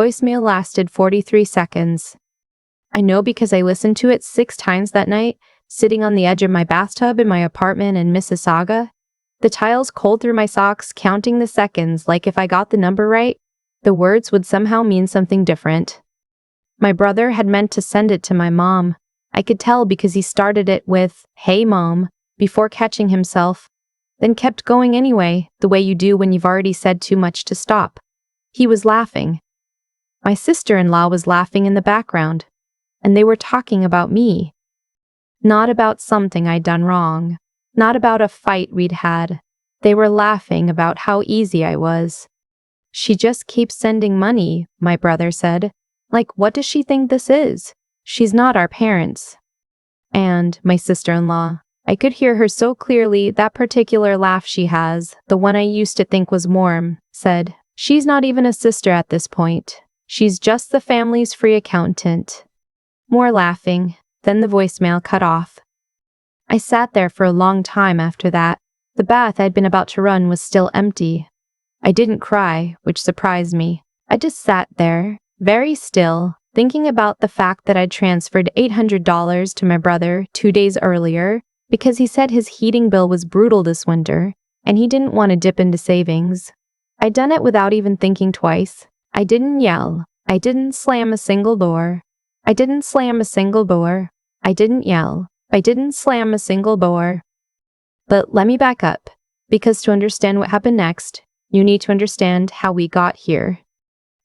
Voicemail lasted 43 seconds. I know because I listened to it 6 times that night, sitting on the edge of my bathtub in my apartment in Mississauga. The tiles cold through my socks, counting the seconds like if I got the number right, the words would somehow mean something different. My brother had meant to send it to my mom. I could tell because he started it with, "Hey Mom," before catching himself, then kept going anyway, the way you do when you've already said too much to stop. He was laughing. My sister-in-law was laughing in the background, and they were talking about me. Not about something I'd done wrong, not about a fight we'd had. They were laughing about how easy I was. "She just keeps sending money," my brother said. "Like, what does she think this is? She's not our parents." And my sister-in-law, I could hear her so clearly, that particular laugh she has, the one I used to think was warm, said, "She's not even a sister at this point. She's just the family's free accountant." More laughing, then the voicemail cut off. I sat there for a long time after that. The bath I'd been about to run was still empty. I didn't cry, which surprised me. I just sat there, very still, thinking about the fact that I'd transferred $800 to my brother 2 days earlier because he said his heating bill was brutal this winter, and he didn't want to dip into savings. I'd done it without even thinking twice. I didn't yell. I didn't slam a single door. I didn't slam a single door. I didn't yell. I didn't slam a single door. But let me back up, because to understand what happened next, you need to understand how we got here.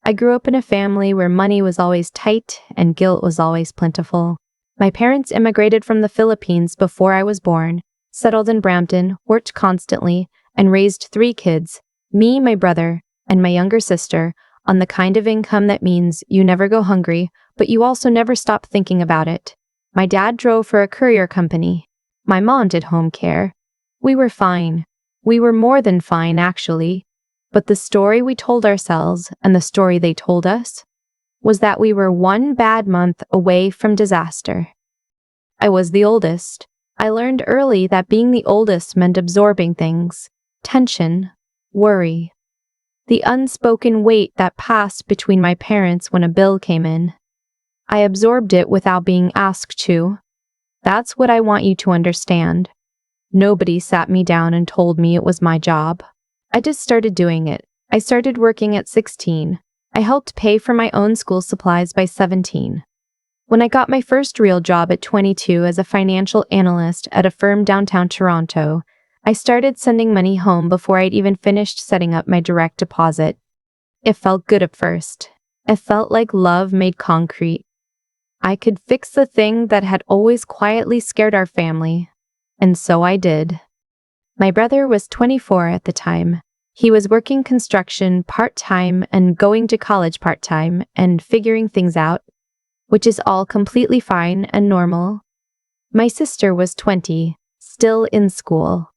I grew up in a family where money was always tight and guilt was always plentiful. My parents immigrated from the Philippines before I was born, settled in Brampton, worked constantly, and raised 3 kids, me, my brother, and my younger sister, on the kind of income that means you never go hungry, but you also never stop thinking about it. My dad drove for a courier company. My mom did home care. We were fine. We were more than fine, actually. But the story we told ourselves, and the story they told us, was that we were 1 bad month away from disaster. I was the oldest. I learned early that being the oldest meant absorbing things, tension, worry. The unspoken weight that passed between my parents when a bill came in. I absorbed it without being asked to. That's what I want you to understand. Nobody sat me down and told me it was my job. I just started doing it. I started working at 16. I helped pay for my own school supplies by 17. When I got my first real job at 22 as a financial analyst at a firm downtown Toronto, I started sending money home before I'd even finished setting up my direct deposit. It felt good at first. It felt like love made concrete. I could fix the thing that had always quietly scared our family. And so I did. My brother was 24 at the time. He was working construction part-time and going to college part-time and figuring things out, which is all completely fine and normal. My sister was 20, still in school.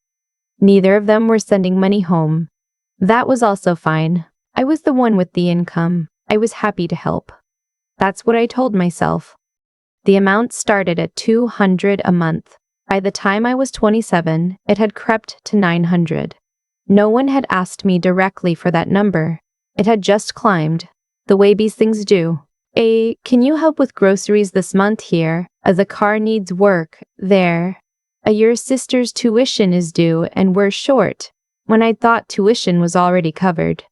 Neither of them were sending money home. That was also fine. I was the one with the income. I was happy to help. That's what I told myself. The amount started at $200 a month. By the time I was 27, it had crept to $900. No one had asked me directly for that number. It had just climbed, the way these things do. Can you help with groceries this month here? The car needs work, there. Your sister's tuition is due and we're short, when I thought tuition was already covered.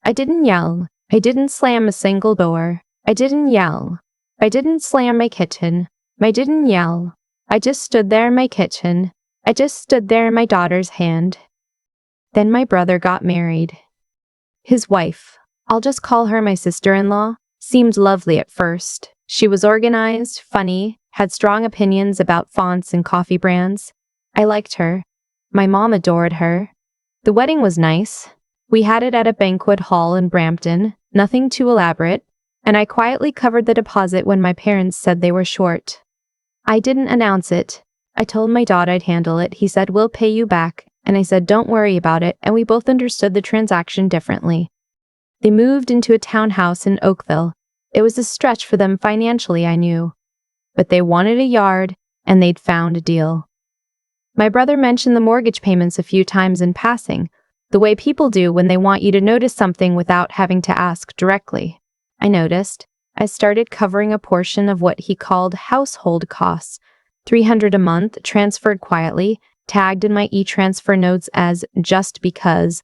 I didn't yell. I didn't slam a single door. I didn't yell. I didn't slam my kitchen. I didn't yell. I just stood there in my kitchen. I just stood there in my daughter's hand. Then my brother got married. His wife, I'll just call her my sister-in-law, seemed lovely at first. She was organized, funny, had strong opinions about fonts and coffee brands. I liked her. My mom adored her. The wedding was nice. We had it at a banquet hall in Brampton, nothing too elaborate, and I quietly covered the deposit when my parents said they were short. I didn't announce it. I told my dad I'd handle it. He said, "We'll pay you back." And I said, "Don't worry about it," and we both understood the transaction differently. They moved into a townhouse in Oakville. It was a stretch for them financially, I knew. But they wanted a yard, and they'd found a deal. My brother mentioned the mortgage payments a few times in passing, the way people do when they want you to notice something without having to ask directly. I noticed. I started covering a portion of what he called household costs, $300 a month, transferred quietly, tagged in my e-transfer notes as just because.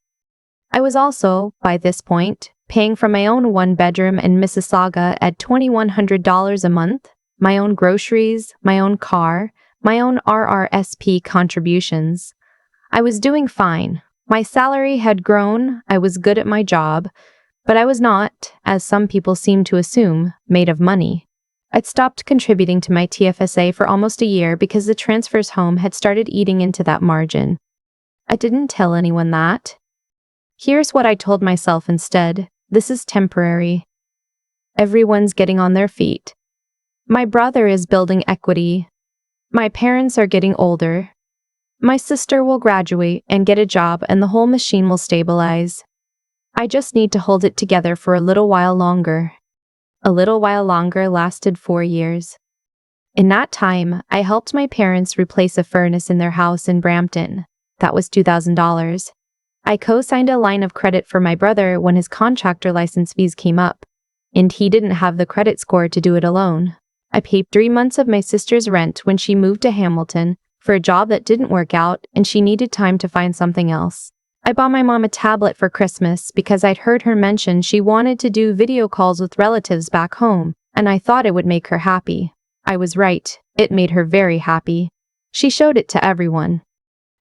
I was also, by this point, paying for my own one-bedroom in Mississauga at $2,100 a month, my own groceries, my own car, my own RRSP contributions. I was doing fine. My salary had grown, I was good at my job, but I was not, as some people seem to assume, made of money. I'd stopped contributing to my TFSA for almost a year because the transfers home had started eating into that margin. I didn't tell anyone that. Here's what I told myself instead. This is temporary. Everyone's getting on their feet. My brother is building equity. My parents are getting older. My sister will graduate and get a job and the whole machine will stabilize. I just need to hold it together for a little while longer. A little while longer lasted 4 years. In that time, I helped my parents replace a furnace in their house in Brampton. That was $2,000. I co-signed a line of credit for my brother when his contractor license fees came up, and he didn't have the credit score to do it alone. I paid 3 months of my sister's rent when she moved to Hamilton for a job that didn't work out and she needed time to find something else. I bought my mom a tablet for Christmas because I'd heard her mention she wanted to do video calls with relatives back home, and I thought it would make her happy. I was right. It made her very happy. She showed it to everyone.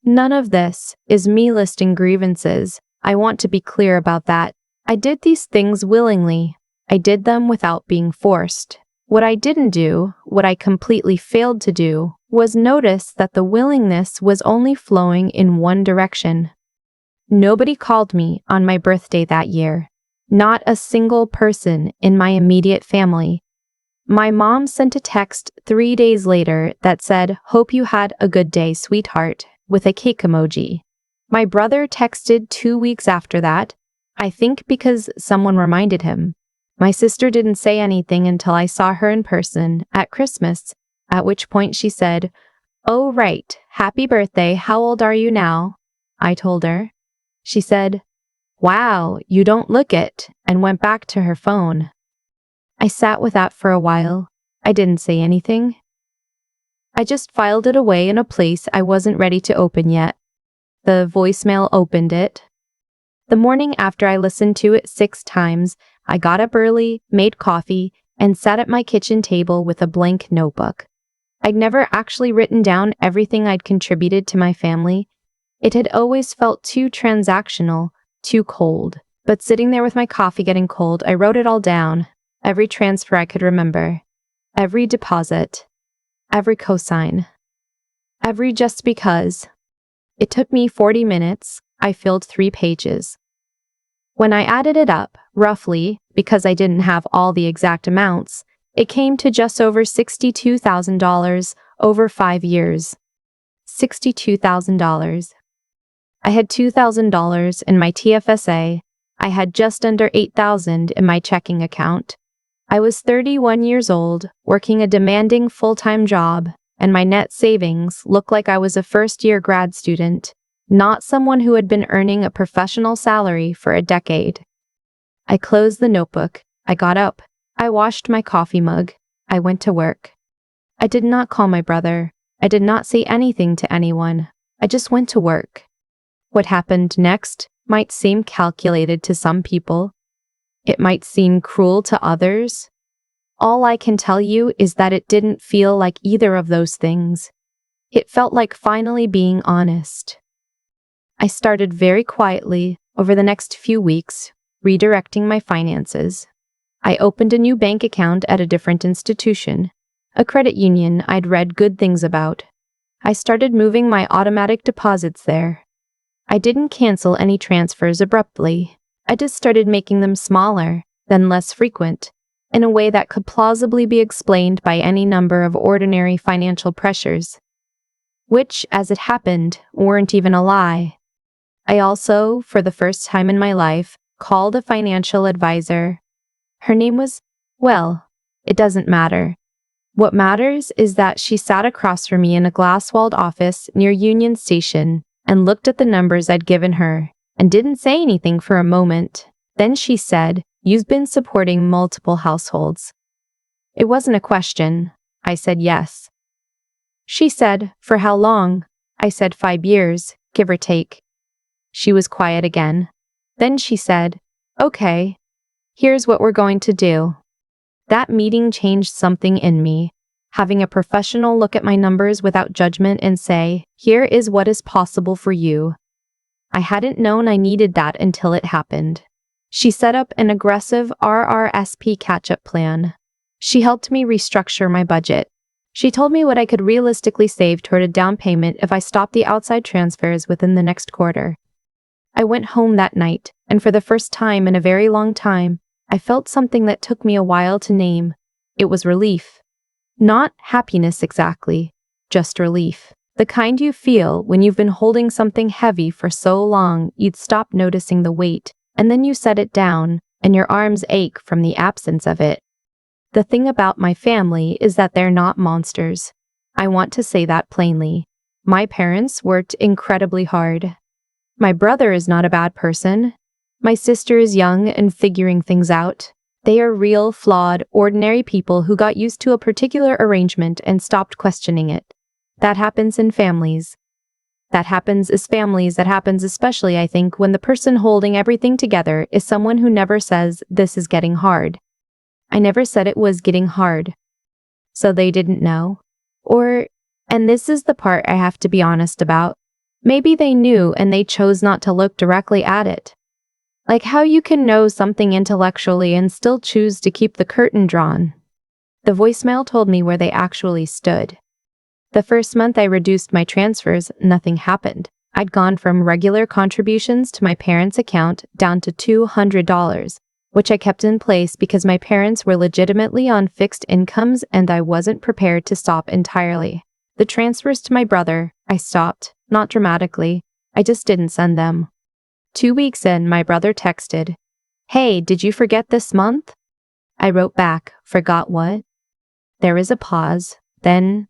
None of this is me listing grievances. I want to be clear about that. I did these things willingly. I did them without being forced. What I didn't do, what I completely failed to do, was notice that the willingness was only flowing in one direction. Nobody called me on my birthday that year. Not a single person in my immediate family. My mom sent a text 3 days later that said, "Hope you had a good day, sweetheart," with a cake emoji. My brother texted 2 weeks after that, I think because someone reminded him. My sister didn't say anything until I saw her in person at Christmas, at which point she said, "Oh, right, happy birthday, how old are you now?" I told her. She said, "Wow, you don't look it," and went back to her phone. I sat with that for a while. I didn't say anything. I just filed it away in a place I wasn't ready to open yet. The voicemail opened it. The morning after I listened to it 6 times, I got up early, made coffee, and sat at my kitchen table with a blank notebook. I'd never actually written down everything I'd contributed to my family. It had always felt too transactional, too cold. But sitting there with my coffee getting cold, I wrote it all down. Every transfer I could remember. Every deposit. Every cosign. Every just because. It took me 40 minutes. I filled 3 pages. When I added it up, roughly, because I didn't have all the exact amounts, it came to just over $62,000 over 5 years. $62,000. I had $2,000 in my TFSA. I had just under $8,000 in my checking account. I was 31 years old, working a demanding full-time job, and my net savings looked like I was a first-year grad student, not someone who had been earning a professional salary for a decade. I closed the notebook. I got up. I washed my coffee mug. I went to work. I did not call my brother. I did not say anything to anyone. I just went to work. What happened next might seem calculated to some people. It might seem cruel to others. All I can tell you is that it didn't feel like either of those things. It felt like finally being honest. I started very quietly over the next few weeks, redirecting my finances. I opened a new bank account at a different institution, a credit union I'd read good things about. I started moving my automatic deposits there. I didn't cancel any transfers abruptly. I just started making them smaller, then less frequent, in a way that could plausibly be explained by any number of ordinary financial pressures, which, as it happened, weren't even a lie. I also, for the first time in my life, called a financial advisor. Her name was, well, it doesn't matter. What matters is that she sat across from me in a glass-walled office near Union Station and looked at the numbers I'd given her and didn't say anything for a moment. Then she said, You've been supporting multiple households. It wasn't a question. I said yes. She said, for how long? I said 5 years, give or take. She was quiet again. Then she said, okay, here's what we're going to do. That meeting changed something in me. Having a professional look at my numbers without judgment and say, here is what is possible for you. I hadn't known I needed that until it happened. She set up an aggressive RRSP catch-up plan. She helped me restructure my budget. She told me what I could realistically save toward a down payment if I stopped the outside transfers within the next quarter. I went home that night, and for the first time in a very long time, I felt something that took me a while to name. It was relief. Not happiness exactly, just relief. The kind you feel when you've been holding something heavy for so long you'd stop noticing the weight, and then you set it down, and your arms ache from the absence of it. The thing about my family is that they're not monsters. I want to say that plainly. My parents worked incredibly hard. My brother is not a bad person. My sister is young and figuring things out. They are real, flawed, ordinary people who got used to a particular arrangement and stopped questioning it. That happens in families. That happens especially, I think, when the person holding everything together is someone who never says, this is getting hard. I never said it was getting hard. So they didn't know. And this is the part I have to be honest about, maybe they knew and they chose not to look directly at it. Like how you can know something intellectually and still choose to keep the curtain drawn. The voicemail told me where they actually stood. The first month I reduced my transfers, nothing happened. I'd gone from regular contributions to my parents' account down to $200, which I kept in place because my parents were legitimately on fixed incomes and I wasn't prepared to stop entirely. The transfers to my brother, I stopped, not dramatically. I just didn't send them. 2 weeks in, my brother texted, "Hey, did you forget this month?" I wrote back, "Forgot what?" There was a pause, then,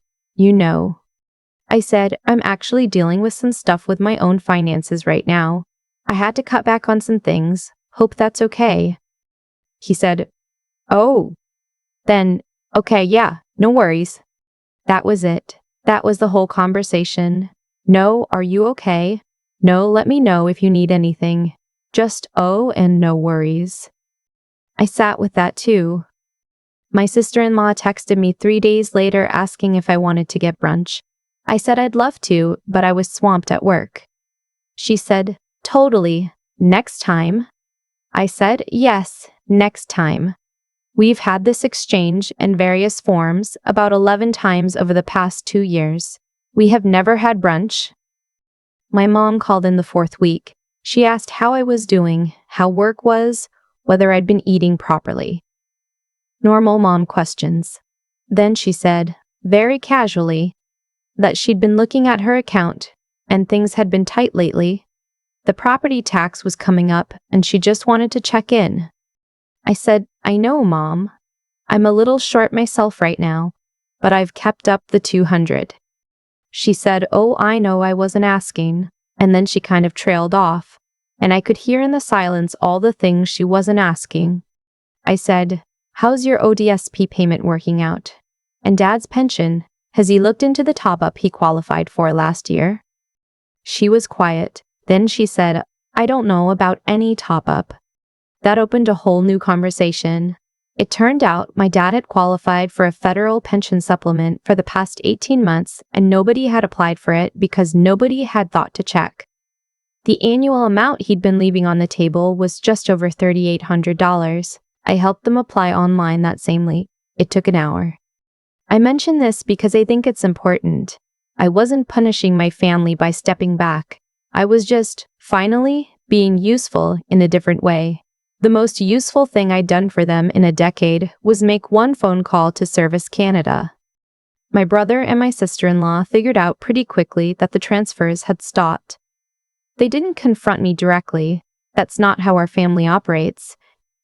I said, "I'm actually dealing with some stuff with my own finances right now. I had to cut back on some things. Hope that's okay." He said, "Oh." Then, "Okay, yeah, no worries." That was it. That was the whole conversation. No, are you okay? No, let me know if you need anything. Just oh and no worries. I sat with that too. My sister-in-law texted me 3 days later asking if I wanted to get brunch. I said I'd love to, but I was swamped at work. She said, "Totally. Next time." I said, "Yes, next time." We've had this exchange in various forms about 11 times over the past 2 years. We have never had brunch. My mom called in the 4th week. She asked how I was doing, how work was, whether I'd been eating properly. Normal mom questions. Then she said, very casually, that she'd been looking at her account and things had been tight lately. The property tax was coming up and she just wanted to check in. I said, "I know, Mom. I'm a little short myself right now, but I've kept up the 200. She said, "Oh, I know, I wasn't asking." And then she kind of trailed off, and I could hear in the silence all the things she wasn't asking. I said, "How's your ODSP payment working out? And Dad's pension, has he looked into the top-up he qualified for last year?" She was quiet. Then she said, "I don't know about any top-up." That opened a whole new conversation. It turned out my dad had qualified for a federal pension supplement for the past 18 months and nobody had applied for it because nobody had thought to check. The annual amount he'd been leaving on the table was just over $3,800. I helped them apply online that same week. It took an hour. I mention this because I think it's important. I wasn't punishing my family by stepping back. I was just, finally, being useful in a different way. The most useful thing I'd done for them in a decade was make one phone call to Service Canada. My brother and my sister-in-law figured out pretty quickly that the transfers had stopped. They didn't confront me directly. That's not how our family operates.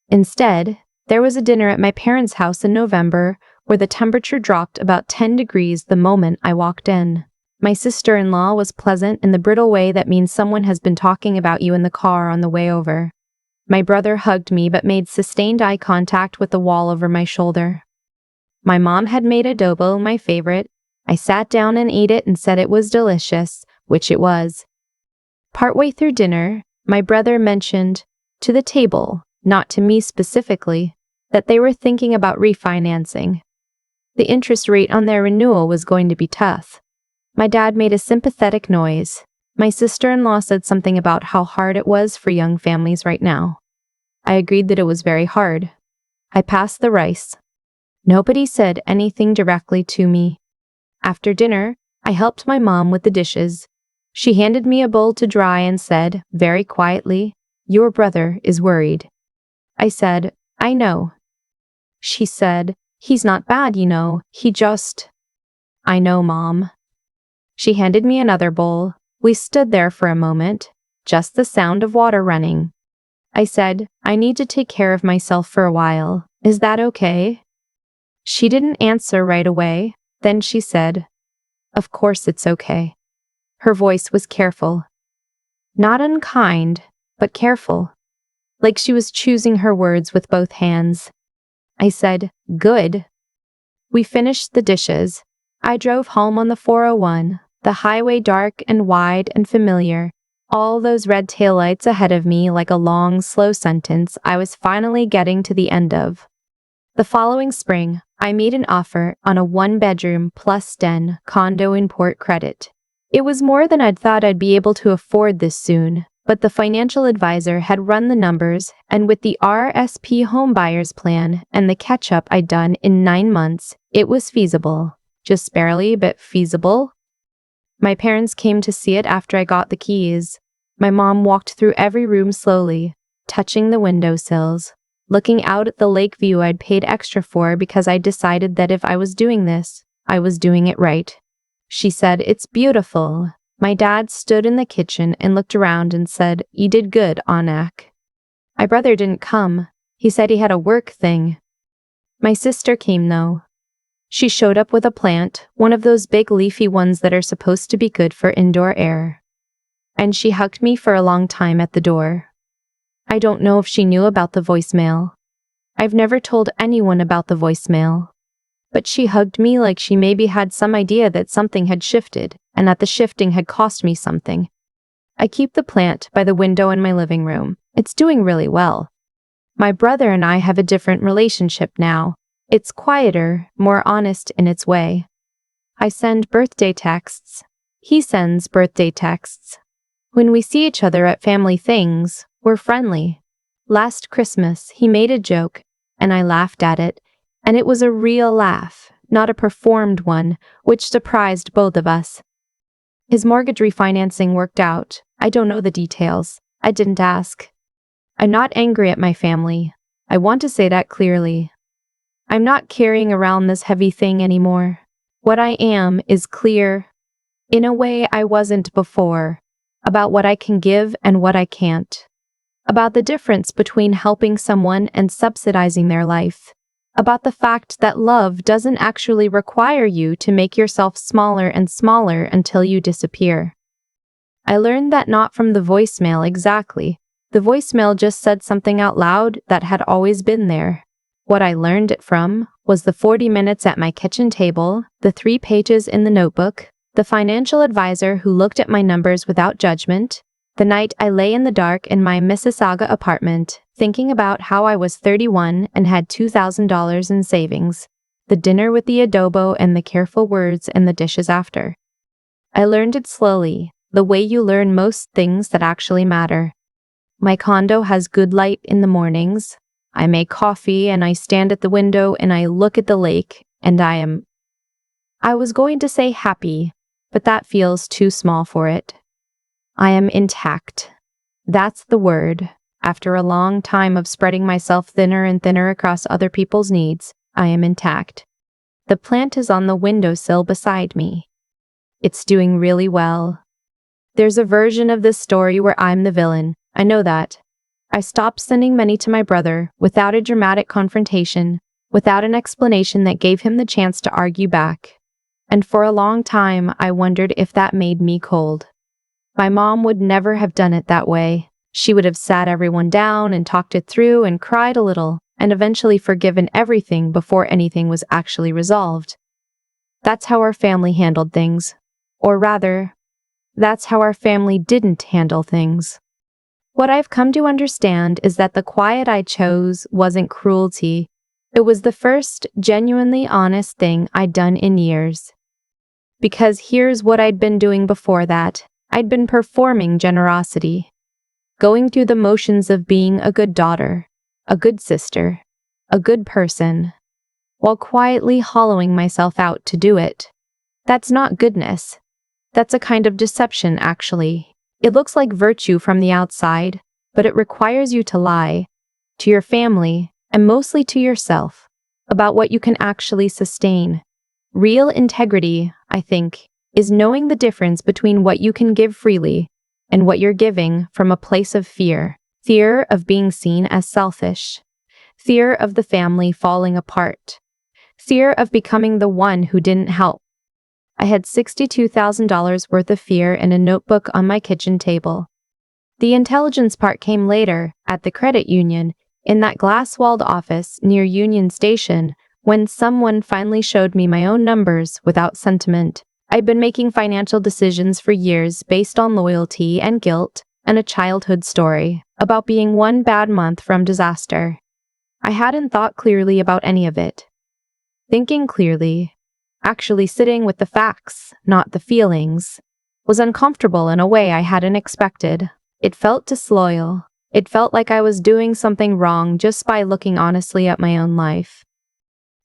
Instead, there was a dinner at my parents' house in November where the temperature dropped about 10 degrees the moment I walked in. My sister-in-law was pleasant in the brittle way that means someone has been talking about you in the car on the way over. My brother hugged me but made sustained eye contact with the wall over my shoulder. My mom had made adobo, my favorite. I sat down and ate it and said it was delicious, which it was. Partway through dinner, my brother mentioned, to the table, not to me specifically, that they were thinking about refinancing. The interest rate on their renewal was going to be tough. My dad made a sympathetic noise. My sister-in-law said something about how hard it was for young families right now. I agreed that it was very hard. I passed the rice. Nobody said anything directly to me. After dinner, I helped my mom with the dishes. She handed me a bowl to dry and said, very quietly, "Your brother is worried." I said, "I know." She said, "He's not bad, you know, he just—" "I know, Mom." She handed me another bowl. We stood there for a moment, just the sound of water running. I said, "I need to take care of myself for a while. Is that okay?" She didn't answer right away. Then she said, "Of course it's okay." Her voice was careful. Not unkind, but careful. Like she was choosing her words with both hands. I said, "Good." We finished the dishes. I drove home on the 401, the highway dark and wide and familiar. All those red taillights ahead of me like a long, slow sentence I was finally getting to the end of. The following spring, I made an offer on a 1-bedroom plus den condo in Port Credit. It was more than I'd thought I'd be able to afford this soon, but the financial advisor had run the numbers, and with the RSP homebuyers plan and the catch-up I'd done in 9 months, it was feasible. Just barely, but feasible. My parents came to see it after I got the keys. My mom walked through every room slowly, touching the windowsills, looking out at the lake view I'd paid extra for because I decided that if I was doing this, I was doing it right. She said, "It's beautiful." My dad stood in the kitchen and looked around and said, "You did good, Anak." My brother didn't come. He said he had a work thing. My sister came though. She showed up with a plant, one of those big leafy ones that are supposed to be good for indoor air. And she hugged me for a long time at the door. I don't know if she knew about the voicemail. I've never told anyone about the voicemail. But she hugged me like she maybe had some idea that something had shifted, and that the shifting had cost me something. I keep the plant by the window in my living room. It's doing really well. My brother and I have a different relationship now. It's quieter, more honest in its way. I send birthday texts. He sends birthday texts. When we see each other at family things, we're friendly. Last Christmas, he made a joke, and I laughed at it, and it was a real laugh, not a performed one, which surprised both of us. His mortgage refinancing worked out. I don't know the details. I didn't ask. I'm not angry at my family. I want to say that clearly. I'm not carrying around this heavy thing anymore. What I am is clear, in a way I wasn't before, about what I can give and what I can't. About the difference between helping someone and subsidizing their life. About the fact that love doesn't actually require you to make yourself smaller and smaller until you disappear. I learned that not from the voicemail exactly. The voicemail just said something out loud that had always been there. What I learned it from was the 40 minutes at my kitchen table, the 3 pages in the notebook, the financial advisor who looked at my numbers without judgment, the night I lay in the dark in my Mississauga apartment, thinking about how I was 31 and had $2,000 in savings, the dinner with the adobo and the careful words and the dishes after. I learned it slowly, the way you learn most things that actually matter. My condo has good light in the mornings. I make coffee and I stand at the window and I look at the lake and I was going to say happy, but that feels too small for it. I am intact. That's the word. After a long time of spreading myself thinner and thinner across other people's needs, I am intact. The plant is on the windowsill beside me. It's doing really well. There's a version of this story where I'm the villain. I know that. I stopped sending money to my brother without a dramatic confrontation, without an explanation that gave him the chance to argue back. And for a long time, I wondered if that made me cold. My mom would never have done it that way. She would have sat everyone down and talked it through and cried a little, and eventually forgiven everything before anything was actually resolved. That's how our family handled things. Or rather, that's how our family didn't handle things. What I've come to understand is that the quiet I chose wasn't cruelty. It was the first genuinely honest thing I'd done in years. Because here's what I'd been doing before that. I'd been performing generosity. Going through the motions of being a good daughter, a good sister, a good person, while quietly hollowing myself out to do it. That's not goodness. That's a kind of deception, actually. It looks like virtue from the outside, but it requires you to lie, to your family, and mostly to yourself, about what you can actually sustain. Real integrity, I think, is knowing the difference between what you can give freely and what you're giving from a place of fear. Fear of being seen as selfish. Fear of the family falling apart. Fear of becoming the one who didn't help. I had $62,000 worth of fear in a notebook on my kitchen table. The intelligence part came later, at the credit union, in that glass-walled office near Union Station, when someone finally showed me my own numbers without sentiment. I'd been making financial decisions for years based on loyalty and guilt and a childhood story about being one bad month from disaster. I hadn't thought clearly about any of it. Thinking clearly, actually sitting with the facts, not the feelings, was uncomfortable in a way I hadn't expected. It felt disloyal. It felt like I was doing something wrong just by looking honestly at my own life.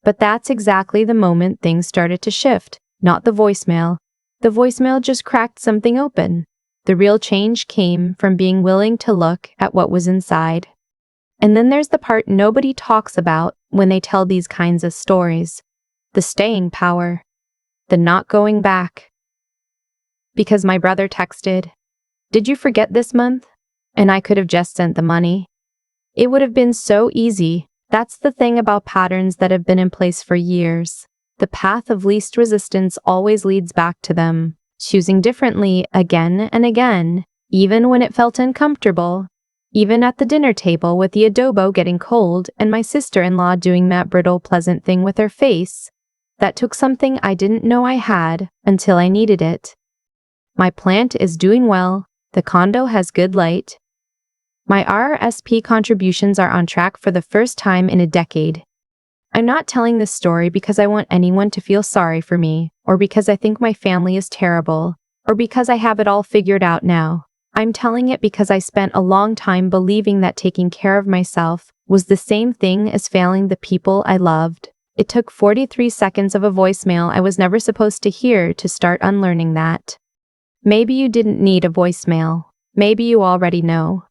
But that's exactly the moment things started to shift. Not the voicemail. The voicemail just cracked something open. The real change came from being willing to look at what was inside. And then there's the part nobody talks about when they tell these kinds of stories. The staying power. The not going back. Because my brother texted, "Did you forget this month?" And I could have just sent the money. It would have been so easy. That's the thing about patterns that have been in place for years. The path of least resistance always leads back to them, choosing differently again and again, even when it felt uncomfortable. Even at the dinner table with the adobo getting cold and my sister-in-law doing that brittle pleasant thing with her face, that took something I didn't know I had until I needed it. My plant is doing well, the condo has good light. My RRSP contributions are on track for the first time in a decade. I'm not telling this story because I want anyone to feel sorry for me, or because I think my family is terrible, or because I have it all figured out now. I'm telling it because I spent a long time believing that taking care of myself was the same thing as failing the people I loved. It took 43 seconds of a voicemail I was never supposed to hear to start unlearning that. Maybe you didn't need a voicemail. Maybe you already know.